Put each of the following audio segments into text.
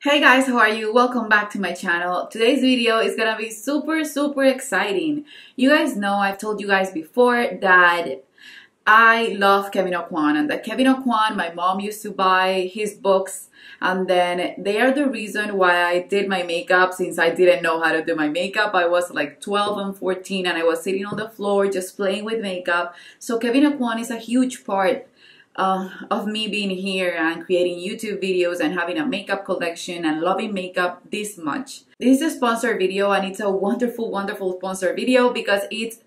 Hey guys, how are you? Welcome back to my channel. Today's video is gonna be super exciting. You guys know I've told you guys before that I love KEVYN AUCOIN, and that KEVYN AUCOIN, my mom used to buy his books, and then they are the reason why I did my makeup. Since I didn't know how to do my makeup, I was like 12 and 14 and I was sitting on the floor just playing with makeup. So KEVYN AUCOIN is a huge part of me being here and creating YouTube videos and having a makeup collection and loving makeup this much. This is a sponsored video, and it's a wonderful sponsored video because it's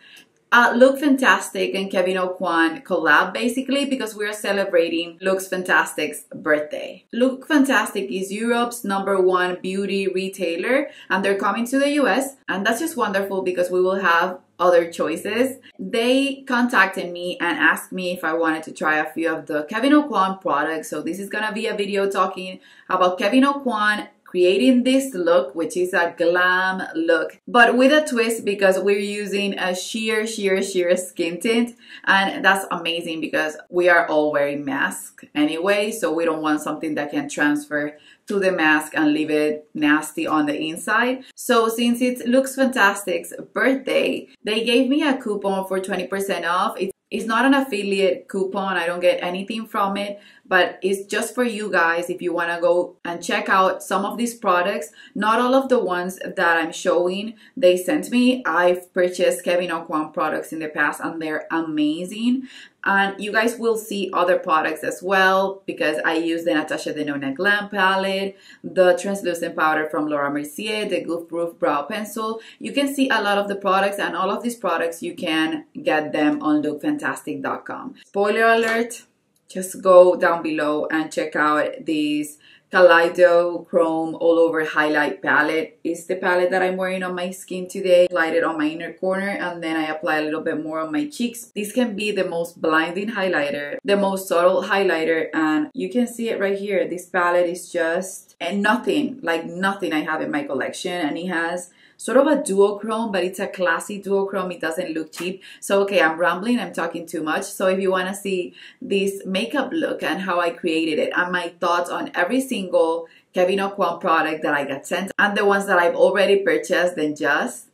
Lookfantastic and KEVYN AUCOIN collab, basically, because we're celebrating Lookfantastic's birthday. Lookfantastic is Europe's #1 beauty retailer, and they're coming to the US, and that's just wonderful because we will have other choices. They contacted me and asked me if I wanted to try a few of the KEVYN AUCOIN products. So this is gonna be a video talking about KEVYN AUCOIN creating this look, which is a glam look, but with a twist because we're using a sheer skin tint, and that's amazing because we are all wearing masks anyway, so we don't want something that can transfer to the mask and leave it nasty on the inside. So since it Lookfantastic's birthday, they gave me a coupon for 20% off. It's not an affiliate coupon, I don't get anything from it, but it's just for you guys if you want to go and check out some of these products. Not all of the ones that I'm showing they sent me. I've purchased KEVYN AUCOIN products in the past and they're amazing. And you guys will see other products as well because I use the Natasha Denona Glam palette, the translucent powder from Laura Mercier, the Goof Proof brow pencil. You can see a lot of the products, and all of these products you can get them on lookfantastic.com. Spoiler alert, just go down below and check out this Kaleidochrome all over highlight palette. It's the palette that I'm wearing on my skin today. Applied it on my inner corner and then I apply a little bit more on my cheeks. This can be the most blinding highlighter, the most subtle highlighter, and you can see it right here. This palette is just nothing I have in my collection, and it has sort of a duochrome, but it's a classy duochrome. It doesn't look cheap. So okay, I'm rambling, I'm talking too much. So if you want to see this makeup look and how I created it and my thoughts on every single KEVYN AUCOIN product that I got sent and the ones that I've already purchased, then just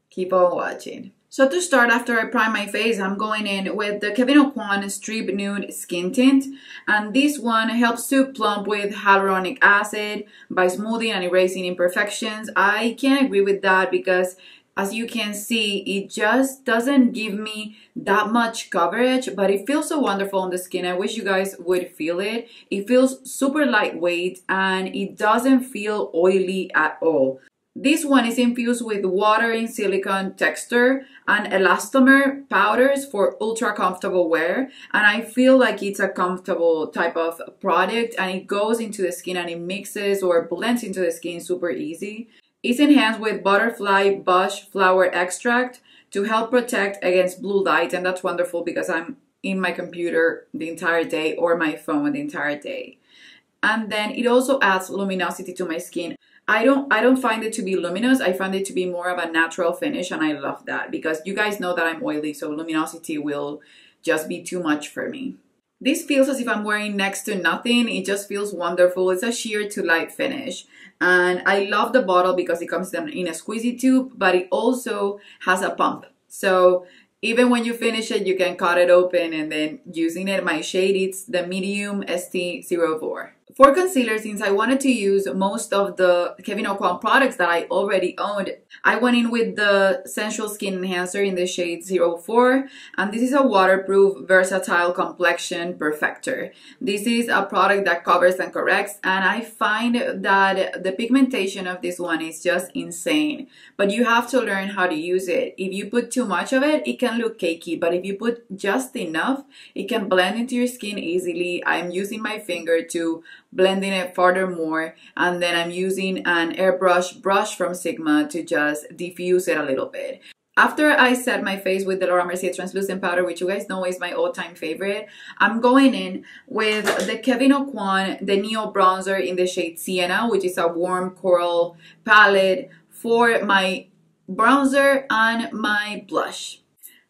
keep on watching. So to start, after I prime my face, I'm going in with the KEVYN AUCOIN Strip Nude Skin Tint. And this one helps to plump with hyaluronic acid by smoothing and erasing imperfections. I can't agree with that because, as you can see, it just doesn't give me that much coverage, but it feels so wonderful on the skin. I wish you guys would feel it. It feels super lightweight and it doesn't feel oily at all. This one is infused with water in silicone texture and elastomer powders for ultra comfortable wear, and I feel like it's a comfortable type of product, and it goes into the skin and it mixes or blends into the skin super easy. It's enhanced with butterfly bush flower extract to help protect against blue light, and that's wonderful because I'm in my computer the entire day or my phone the entire day. And then it also adds luminosity to my skin. I don't find it to be luminous. I find it to be more of a natural finish, and I love that because you guys know that I'm oily, so luminosity will just be too much for me. This feels as if I'm wearing next to nothing. It just feels wonderful. It's a sheer to light finish, and I love the bottle because it comes in a squeezy tube, but it also has a pump. So even when you finish it, you can cut it open and then using it. My shade, it's the medium ST04. For concealer, since I wanted to use most of the KEVYN AUCOIN products that I already owned, I went in with the Sensual Skin Enhancer in the shade 04, and this is a waterproof, versatile complexion perfector. This is a product that covers and corrects, and I find that the pigmentation of this one is just insane, but you have to learn how to use it. If you put too much of it, it can look cakey, but if you put just enough, it can blend into your skin easily. I'm using my finger to blending it furthermore, and then I'm using an airbrush brush from Sigma to just diffuse it a little bit. After I set my face with the Laura Mercier translucent powder, which you guys know is my all-time favorite, I'm going in with the KEVYN AUCOIN, the Neo Bronzer in the shade Sienna, which is a warm coral palette for my bronzer and my blush.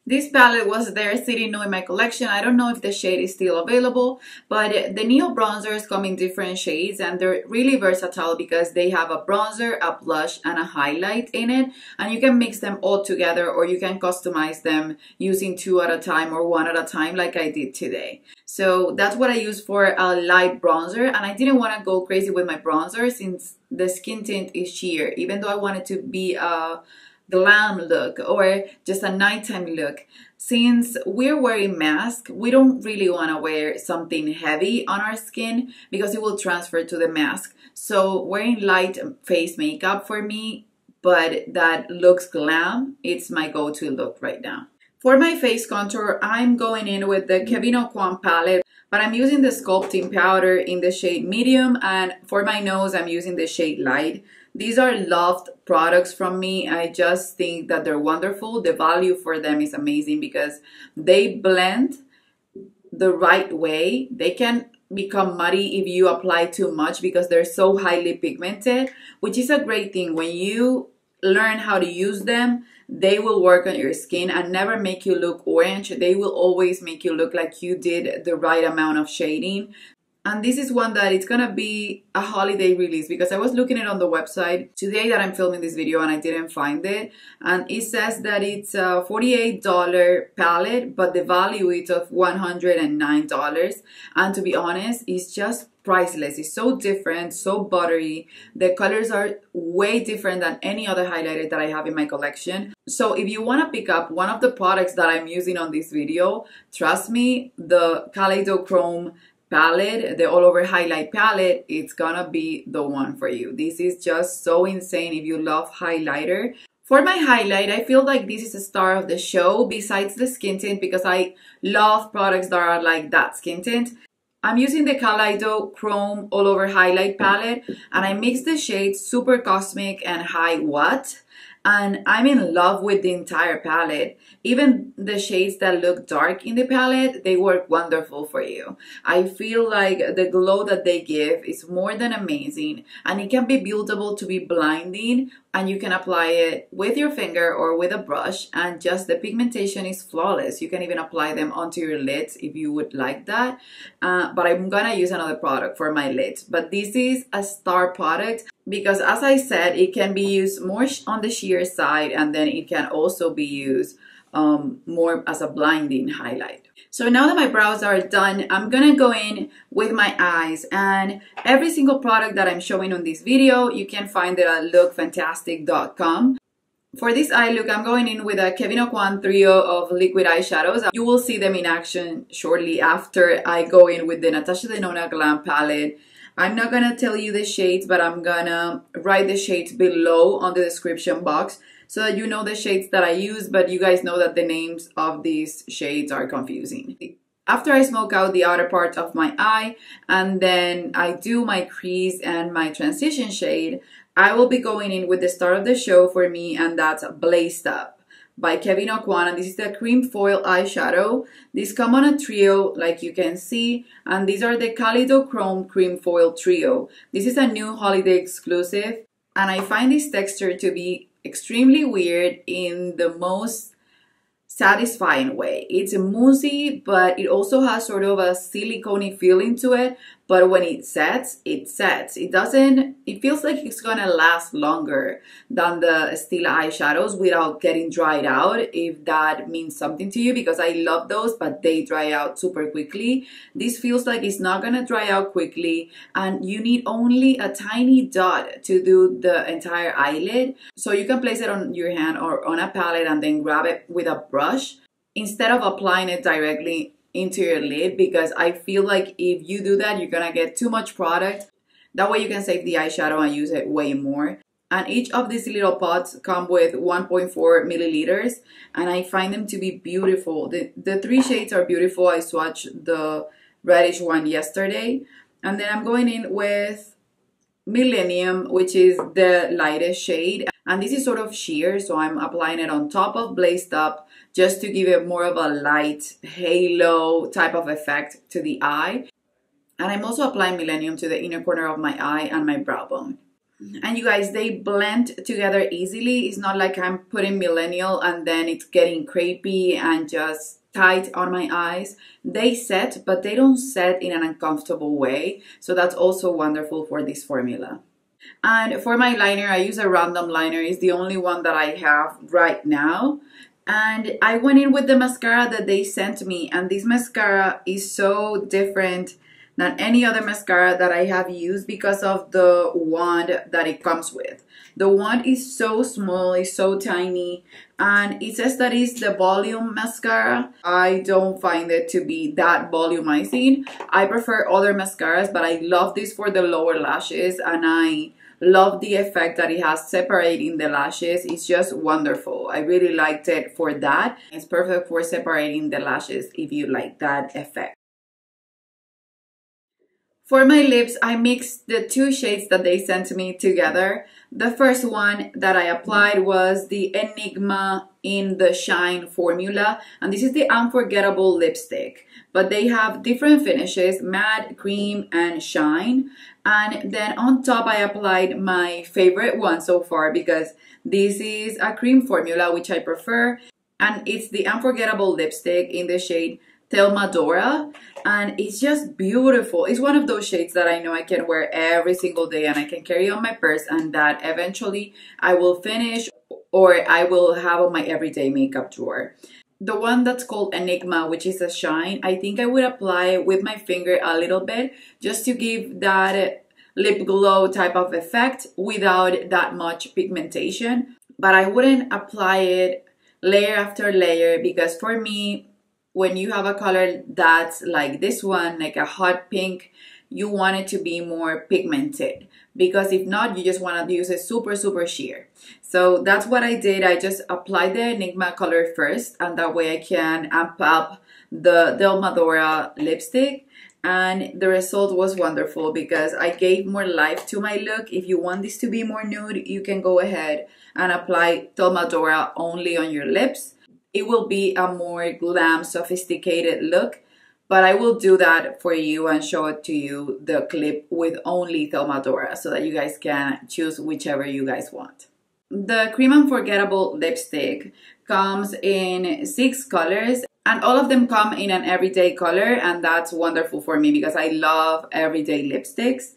This palette was there sitting new in my collection. I don't know if the shade is still available, but the Neo bronzers come in different shades and they're really versatile because they have a bronzer, a blush, and a highlight in it. And you can mix them all together or you can customize them using 2 at a time or 1 at a time like I did today. So that's what I use for a light bronzer, and I didn't want to go crazy with my bronzer since the skin tint is sheer, even though I wanted to be a glam look or just a nighttime look. Since we're wearing masks, we don't really want to wear something heavy on our skin because it will transfer to the mask. So wearing light face makeup for me, but that looks glam, it's my go-to look right now. For my face contour, I'm going in with the KEVYN AUCOIN palette, but I'm using the sculpting powder in the shade medium, and for my nose, I'm using the shade light. These are loved products from me. I just think that they're wonderful. The value for them is amazing because they blend the right way. They can become muddy if you apply too much because they're so highly pigmented, which is a great thing. When you learn how to use them, they will work on your skin and never make you look orange. They will always make you look like you did the right amount of shading. And this is one that it's gonna be a holiday release because I was looking it on the website today that I'm filming this video and I didn't find it. And it says that it's a $48 palette, but the value is of $109. And to be honest, it's just priceless. It's so different, so buttery. The colors are way different than any other highlighter that I have in my collection. So if you want to pick up one of the products that I'm using on this video, trust me, the Kaleidochrome palette, the all over highlight palette, it's gonna be the one for you. This is just so insane if you love highlighter. For my highlight, I feel like this is the star of the show besides the skin tint because I love products that are like that skin tint. I'm using the Kaleidochrome all over highlight palette and I mix the shades Super Cosmic and High What. And I'm in love with the entire palette. Even the shades that look dark in the palette, they work wonderful for you. I feel like the glow that they give is more than amazing. And it can be buildable to be blinding. And you can apply it with your finger or with a brush. And just the pigmentation is flawless. You can even apply them onto your lids if you would like that. But I'm gonna use another product for my lids. But this is a star product because, as I said, it can be used more on the sheer side, and then it can also be used more as a blinding highlight. So now that my brows are done, I'm gonna go in with my eyes, and every single product that I'm showing on this video, you can find it at lookfantastic.com. For this eye look, I'm going in with a KEVYN AUCOIN trio of liquid eyeshadows. You will see them in action shortly after I go in with the Natasha Denona Glam palette. I'm not gonna tell you the shades, but I'm gonna write the shades below on the description box so that you know the shades that I use, but you guys know that the names of these shades are confusing. After I smoke out the outer part of my eye and then I do my crease and my transition shade, I will be going in with the star of the show for me, and that's Blazed Up by KEVYN AUCOIN, and this is the cream foil eyeshadow. These come on a trio like you can see, and these are the Kaleidochrome cream foil trio. This is a new holiday exclusive, and I find this texture to be extremely weird in the most satisfying way. It's moussey, but it also has sort of a silicone-y feeling to it. But when it sets, it sets. It feels like it's gonna last longer than the Stila eyeshadows without getting dried out, if that means something to you, because I love those, but they dry out super quickly. This feels like it's not gonna dry out quickly, and you need only a tiny dot to do the entire eyelid. So you can place it on your hand or on a palette and then grab it with a brush instead of applying it directly into your lid, because I feel like if you do that, you're gonna get too much product. That way you can save the eyeshadow and use it way more. And each of these little pots come with 1.4 milliliters, and I find them to be beautiful. The 3 shades are beautiful. I swatched the reddish one yesterday, and then I'm going in with Millennium, which is the lightest shade, and this is sort of sheer, so I'm applying it on top of Blazed Up just to give it more of a light halo type of effect to the eye. And I'm also applying Millennium to the inner corner of my eye and my brow bone. And you guys, they blend together easily. It's not like I'm putting millennial and then it's getting crepey and just tight on my eyes. They set, but they don't set in an uncomfortable way. So that's also wonderful for this formula. And for my liner, I use a random liner. It's the only one that I have right now. And I went in with the mascara that they sent me. And this mascara is so different than any other mascara that I have used because of the wand that it comes with. The wand is so small, it's so tiny, and it says that it's the volume mascara. I don't find it to be that volumizing. I prefer other mascaras, but I love this for the lower lashes, and I love the effect that it has separating the lashes. It's just wonderful. I really liked it for that. It's perfect for separating the lashes if you like that effect. For my lips, I mixed the two shades that they sent me together. The first one that I applied was the Enigma in the Shine formula. And this is the Unforgettable lipstick. But they have different finishes, matte, cream, and shine. And then on top, I applied my favorite one so far because this is a cream formula, which I prefer. And it's the Unforgettable lipstick in the shade Thelma Dora, and it's just beautiful. It's one of those shades that I know I can wear every single day and I can carry on my purse, and that eventually I will finish or I will have on my everyday makeup drawer. The one that's called Enigma, which is a shine, I think I would apply with my finger a little bit just to give that lip glow type of effect without that much pigmentation. But I wouldn't apply it layer after layer because for me, when you have a color that's like this one, like a hot pink, you want it to be more pigmented, because if not, you just want to use it super sheer. So that's what I did. I just applied the Enigma color first, and that way I can amp up the Thelma Dora lipstick. And the result was wonderful because I gave more life to my look. If you want this to be more nude, you can go ahead and apply Thelma Dora only on your lips. It will be a more glam, sophisticated look, but I will do that for you and show it to you, the clip with only Thelma Dora, so that you guys can choose whichever you guys want. The Cream Unforgettable lipstick comes in 6 colors, and all of them come in an everyday color, and that's wonderful for me because I love everyday lipsticks.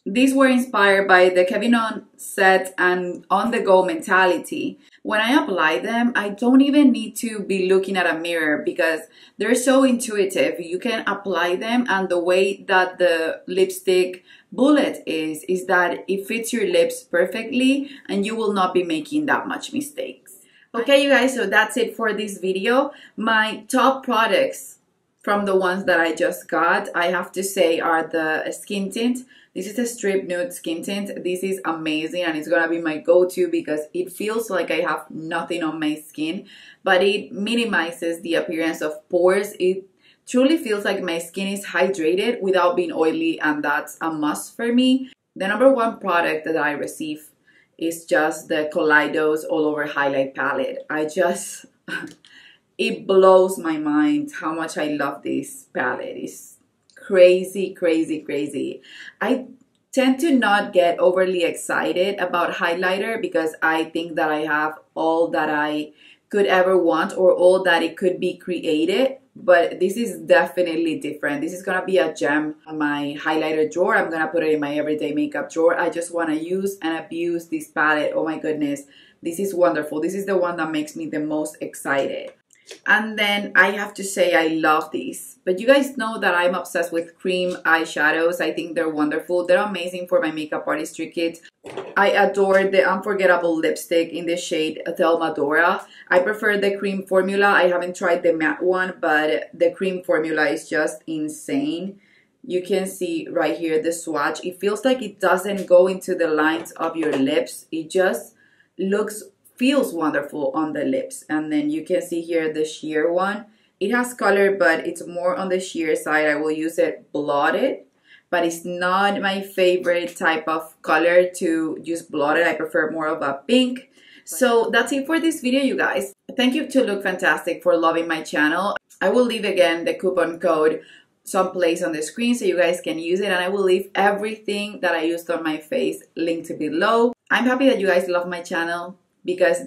These were inspired by the KEVYN On Set and On The Go mentality. When I apply them, I don't even need to be looking at a mirror because they're so intuitive. You can apply them, and the way that the lipstick bullet is that it fits your lips perfectly and you will not be making that much mistakes. Okay, you guys, so that's it for this video. My top products from the ones that I just got, I have to say, are the skin tint. This is a Strip Nude Skin Tint. This is amazing and it's gonna be my go-to because it feels like I have nothing on my skin, but it minimizes the appearance of pores. It truly feels like my skin is hydrated without being oily, and that's a must for me. The number one product that I receive is just the Kaleidos All Over Highlight Palette. It blows my mind how much I love this palette. It's crazy. I tend to not get overly excited about highlighter because I think that I have all that I could ever want or all that it could be created, but this is definitely different. This is gonna be a gem on my highlighter drawer. I'm gonna put it in my everyday makeup drawer. I just want to use and abuse this palette. Oh my goodness, this is wonderful. This is the one that makes me the most excited. And then I have to say I love these. But you guys know that I'm obsessed with cream eyeshadows. I think they're wonderful. They're amazing for my makeup artistry kit. I adore the Unforgettable lipstick in the shade Thelma Dora. I prefer the cream formula. I haven't tried the matte one, but the cream formula is just insane. You can see right here the swatch. It feels like it doesn't go into the lines of your lips. It just feels wonderful on the lips. And then you can see here the sheer one. It has color, but it's more on the sheer side. I will use it blotted, but it's not my favorite type of color to use blotted. I prefer more of a pink. So that's it for this video, you guys. Thank you to Lookfantastic for loving my channel. I will leave again the coupon code someplace on the screen so you guys can use it, and I will leave everything that I used on my face linked below. I'm happy that you guys love my channel, because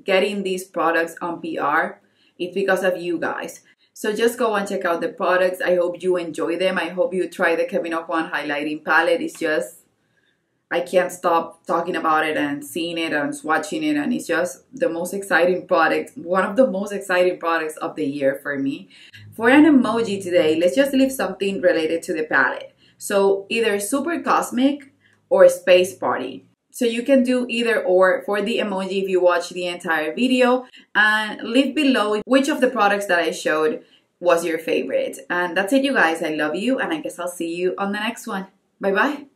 getting these products on PR, it's because of you guys. So just go and check out the products. I hope you enjoy them. I hope you try the KEVYN AUCOIN highlighting palette. It's just, I can't stop talking about it and seeing it and swatching it, and it's just the most exciting product, one of the most exciting products of the year for me. For an emoji today, let's just leave something related to the palette. So either super cosmic or space party. So you can do either or for the emoji if you watch the entire video, and leave below which of the products that I showed was your favorite. And that's it, you guys. I love you, and I guess I'll see you on the next one. Bye bye.